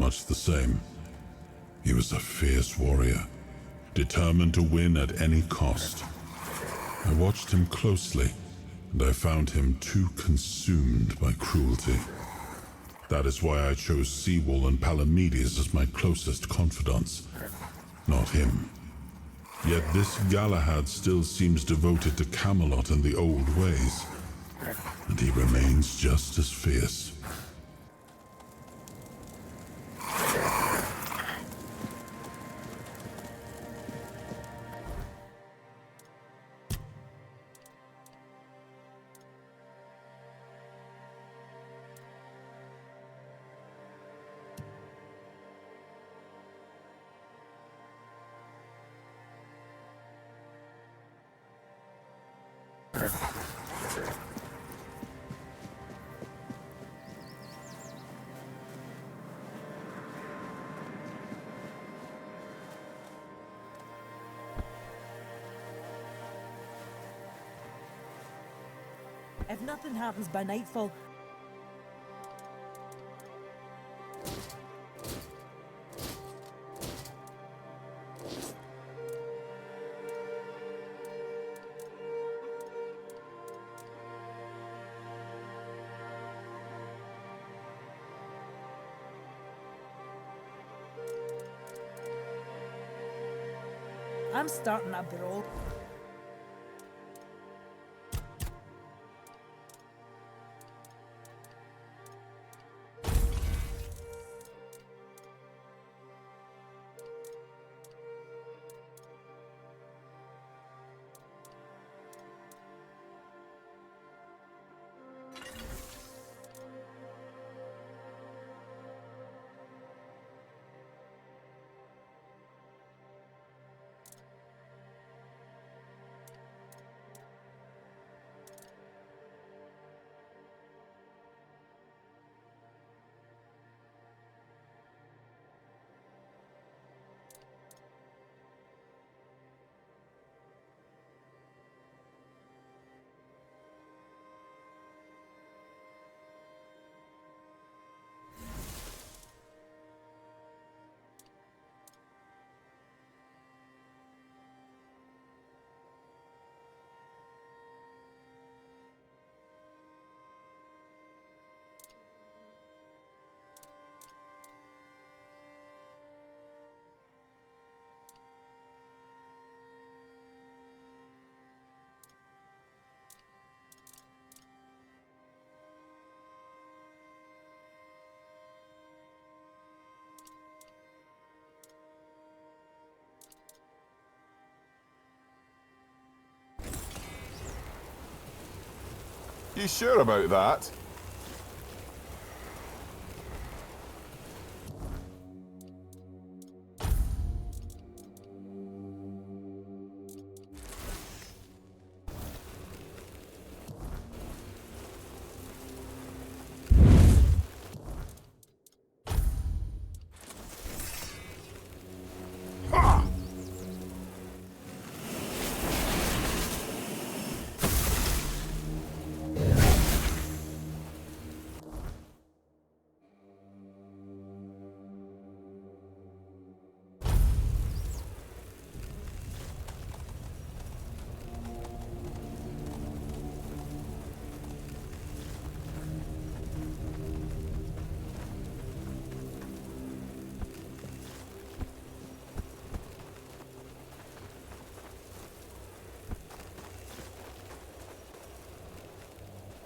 much the same. He was a fierce warrior, determined to win at any cost. I watched him closely, and I found him too consumed by cruelty. That is why I chose Seawall and Palamedes as my closest confidants, not him. Yet this Galahad still seems devoted to Camelot and the old ways, and he remains just as fierce. If nothing happens by nightfall, I'm starting a brawl. You sure about that?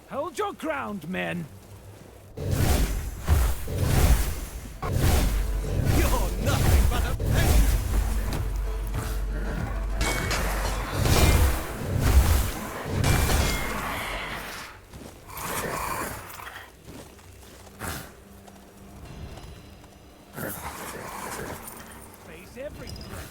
Hold your ground, men! You're nothing but a peasant! Face every threat!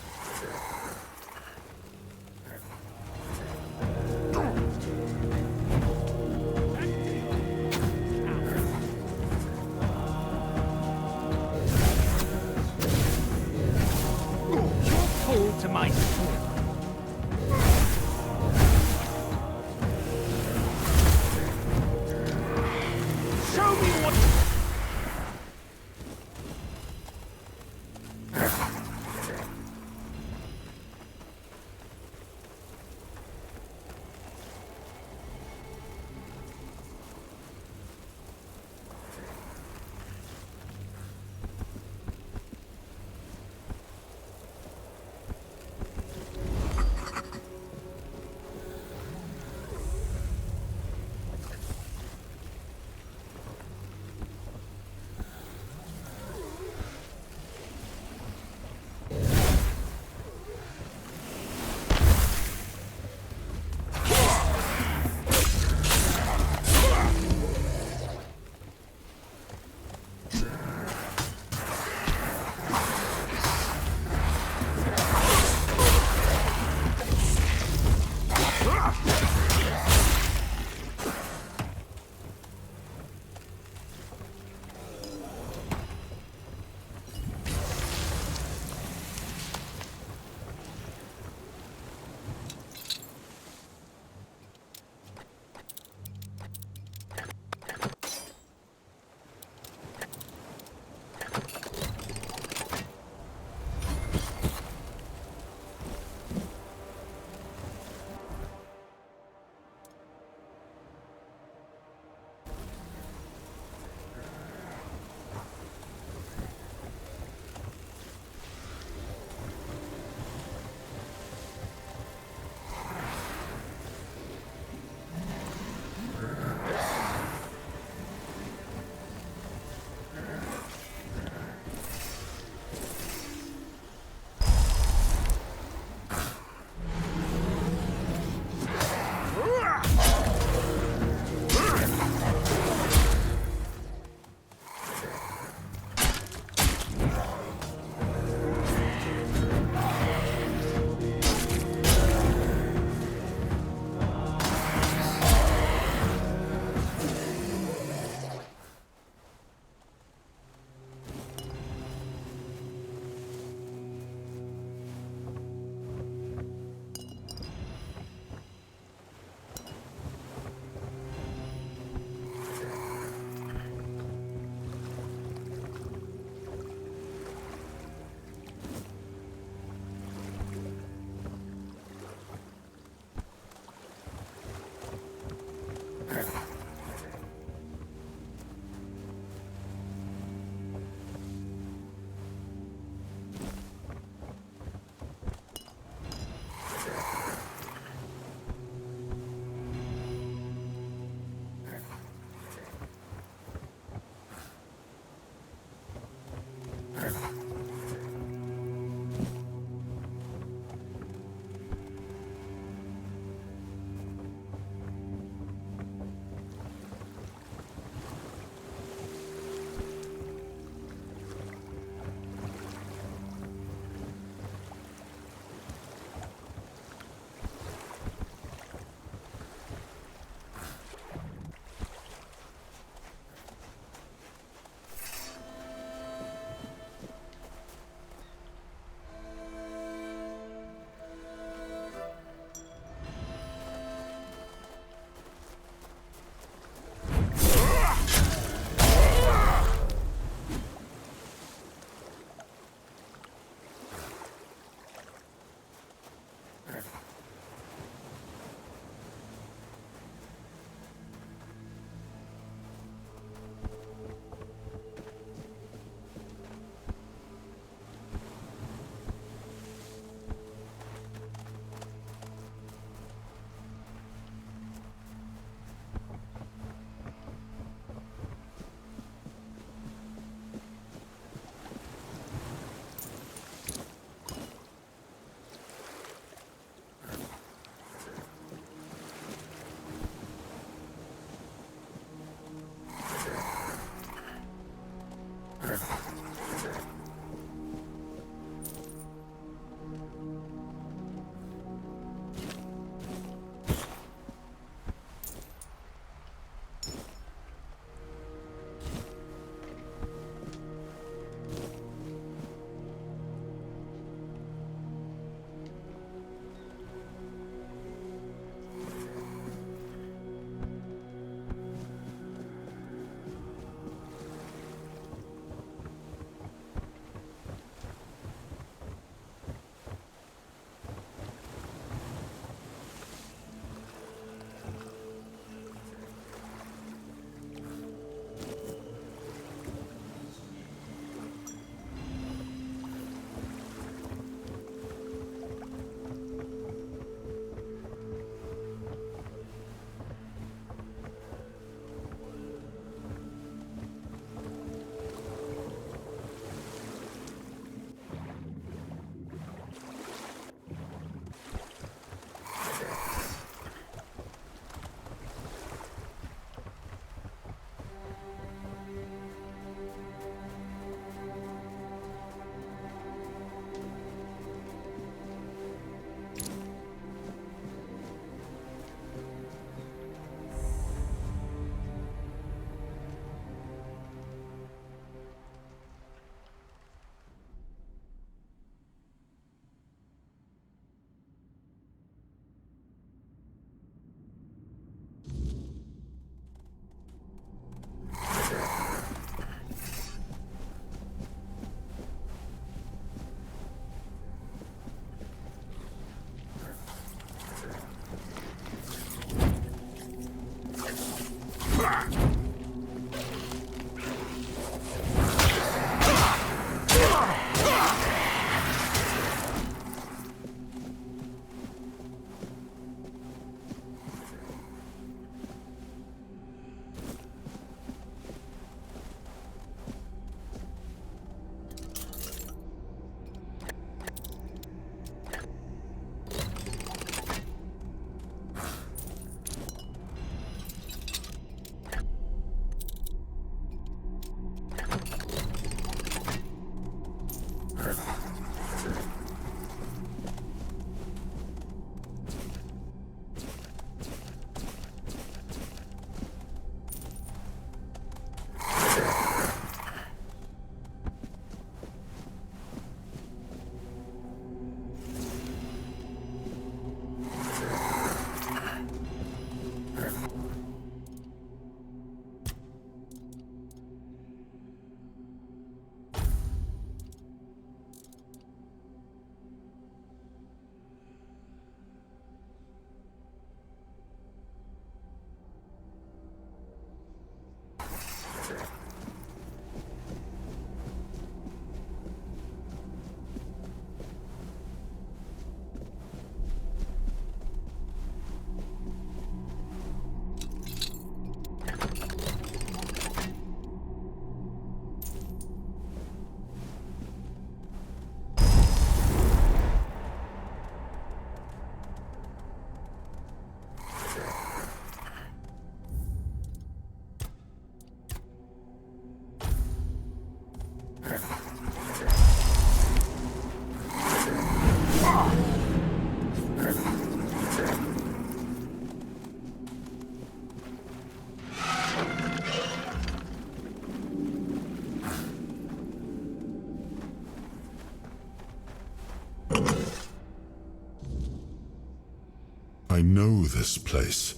I know this place.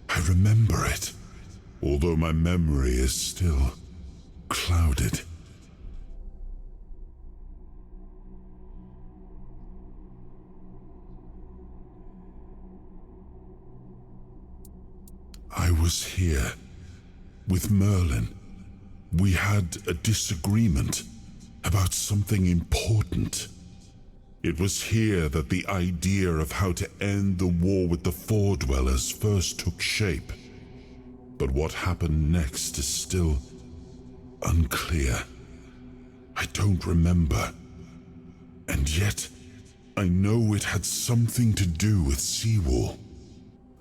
I remember it, although my memory is still clouded. I was here with Merlin. We had a disagreement about something important. It was here that the idea of how to end the war with the Four Dwellers first took shape. But what happened next is still unclear. I don't remember. And yet, I know it had something to do with Seawall,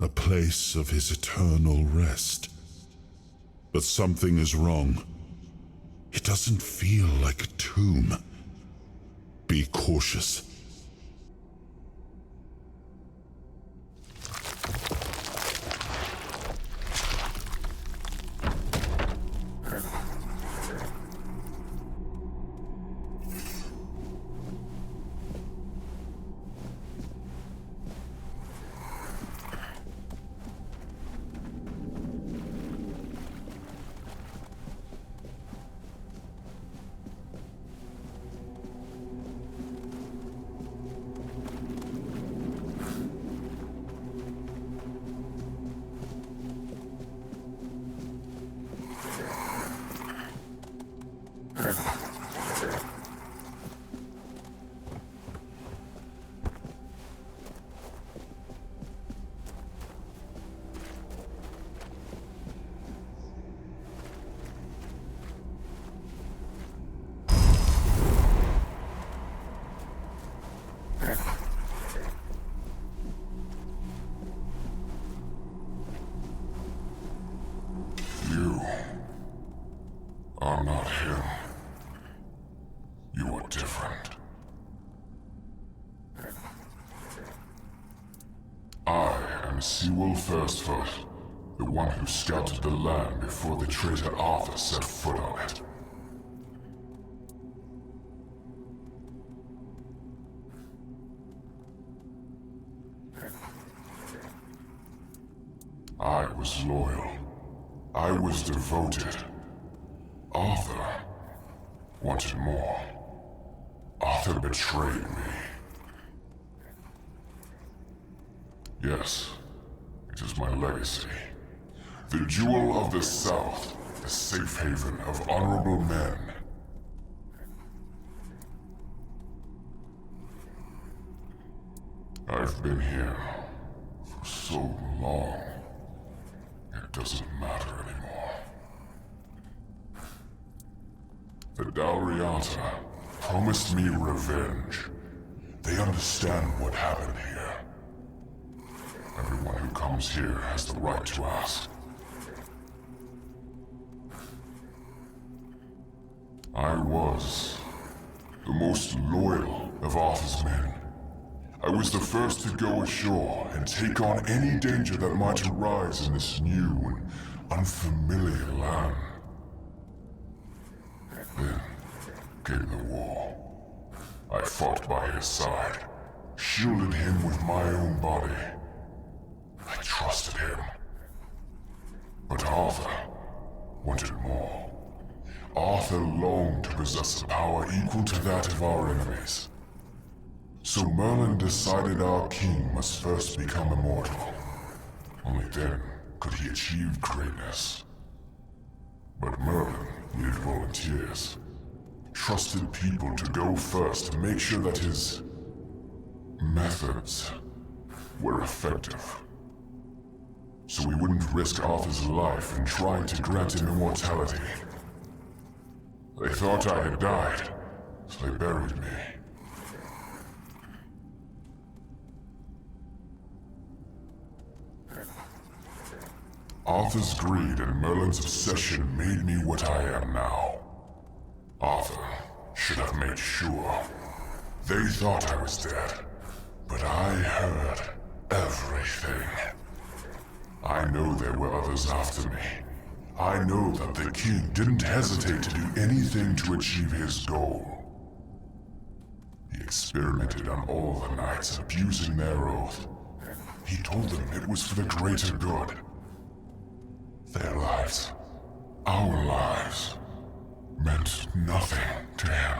a place of his eternal rest. But something is wrong. It doesn't feel like a tomb. Be cautious. You are not him. You are different. I am Seawall Firstfoot, the one who scouted the land before the traitor Arthur set foot on it. I was loyal. I was devoted. Arthur wanted more. Arthur betrayed me. Yes, it is my legacy. The Jewel of the South, the safe haven of honorable men. I've been here for so long. It doesn't matter anymore. The Dalriata promised me revenge. They understand what happened here. Everyone who comes here has the right to ask. I was the most loyal of Arthur's men. I was the first to go ashore and take on any danger that might arise in this new and unfamiliar land. Then came the war. I fought by his side, shielded him with my own body. I trusted him. But Arthur wanted more. Arthur longed to possess a power equal to that of our enemies. So Merlin decided our king must first become immortal. Only then could he achieve greatness. But Merlin needed volunteers. Trusted people to go first to make sure that his methods were effective. So we wouldn't risk Arthur's life in trying to grant him immortality. They thought I had died, so they buried me. Arthur's greed and Merlin's obsession made me what I am now. Arthur should have made sure. They thought I was dead, but I heard everything. I know there were others after me. I know that the king didn't hesitate to do anything to achieve his goal. He experimented on all the knights, abusing their oath. He told them it was for the greater good. Their lives, our lives, meant nothing to him.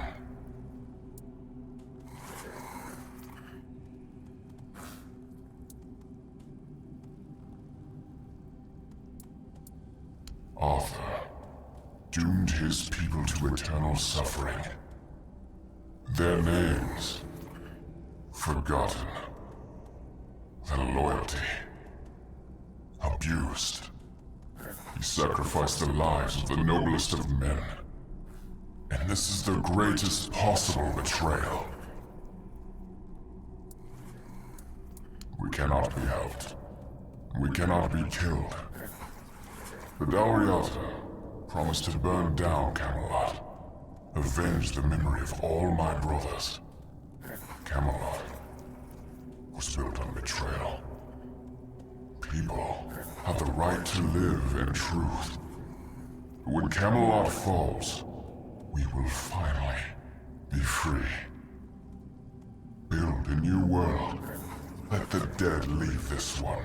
Arthur doomed his people to eternal suffering. Their names forgotten. Their loyalty abused. He sacrificed the lives of the noblest of men. And this is the greatest possible betrayal. We cannot be helped. We cannot be killed. The Dalriata promised to burn down Camelot, avenge the memory of all my brothers. Camelot was built on betrayal. People have the right to live in truth. When Camelot falls, we will finally be free. Build a new world. Let the dead leave this one.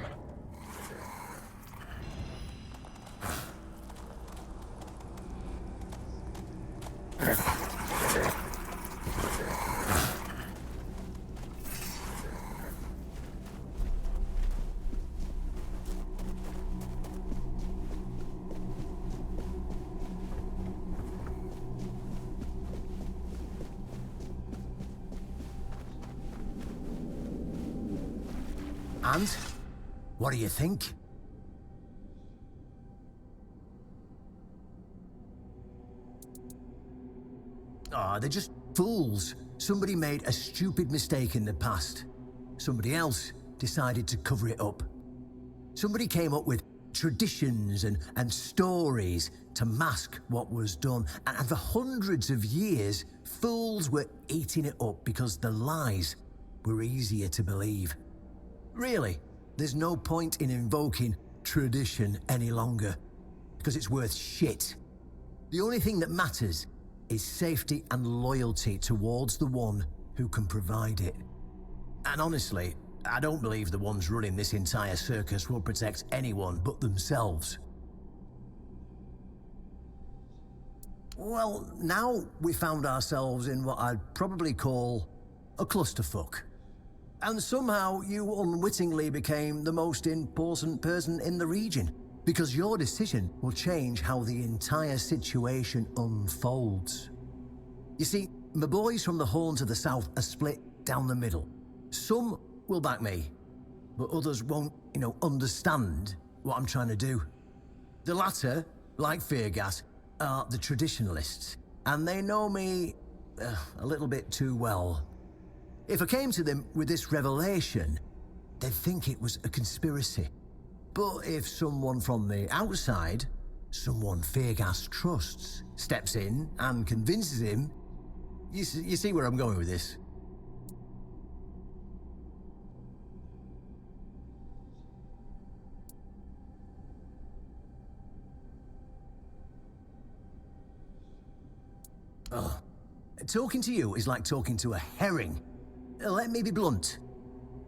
And? What do you think? Ah, they're just fools. Somebody made a stupid mistake in the past. Somebody else decided to cover it up. Somebody came up with traditions and stories to mask what was done. And for hundreds of years, fools were eating it up because the lies were easier to believe. Really, there's no point in invoking tradition any longer, because it's worth shit. The only thing that matters is safety and loyalty towards the one who can provide it. And honestly, I don't believe the ones running this entire circus will protect anyone but themselves. Well, now we found ourselves in what I'd probably call a clusterfuck. And somehow you unwittingly became the most important person in the region, because your decision will change how the entire situation unfolds. You see, my boys from the Horns of the South are split down the middle. Some will back me, but others won't, understand what I'm trying to do. The latter, like Feargas, are the traditionalists, and they know me a little bit too well. If I came to them with this revelation, they'd think it was a conspiracy. But if someone from the outside, someone Feargas trusts, steps in and convinces him, you see where I'm going with this. Oh, talking to you is like talking to a herring. Let me be blunt.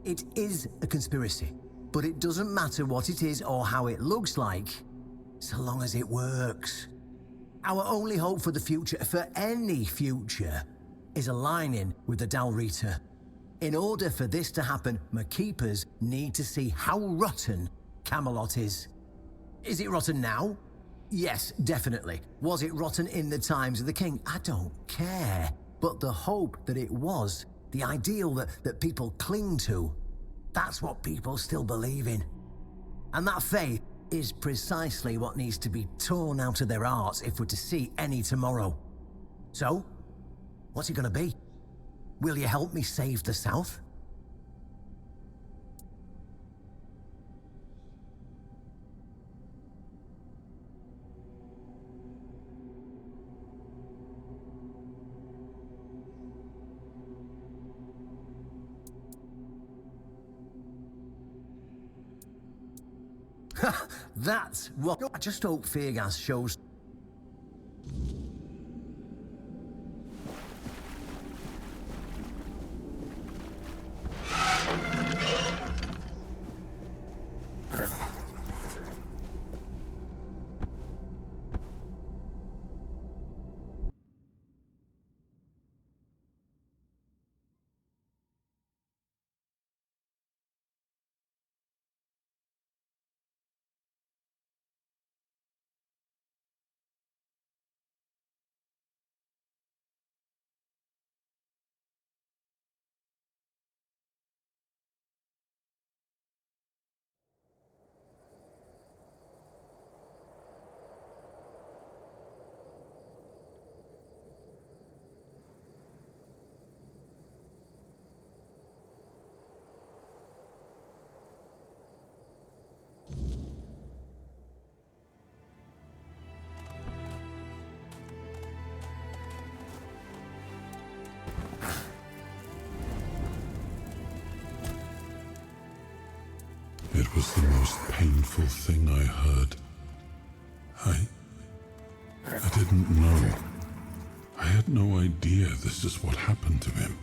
It is a conspiracy, but it doesn't matter what it is or how it looks like, so long as it works. Our only hope for the future, for any future, is aligning with the Dalrita. In order for this to happen, my keepers need to see how rotten Camelot is. Is it rotten now? Yes, definitely. Was it rotten in the times of the king? I don't care. But the hope that it was, the ideal that people cling to, that's what people still believe in. And that faith is precisely what needs to be torn out of their hearts if we're to see any tomorrow. So, what's it gonna be? Will you help me save the South? That's what. I just hope Feargas shows. It was the most painful thing I heard. I didn't know. I had no idea this is what happened to him.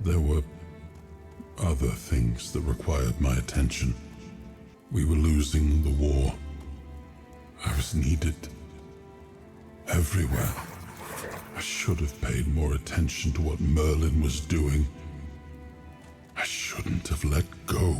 There were other things that required my attention. We were losing the war. I was needed everywhere. I should have paid more attention to what Merlin was doing. I shouldn't have let go.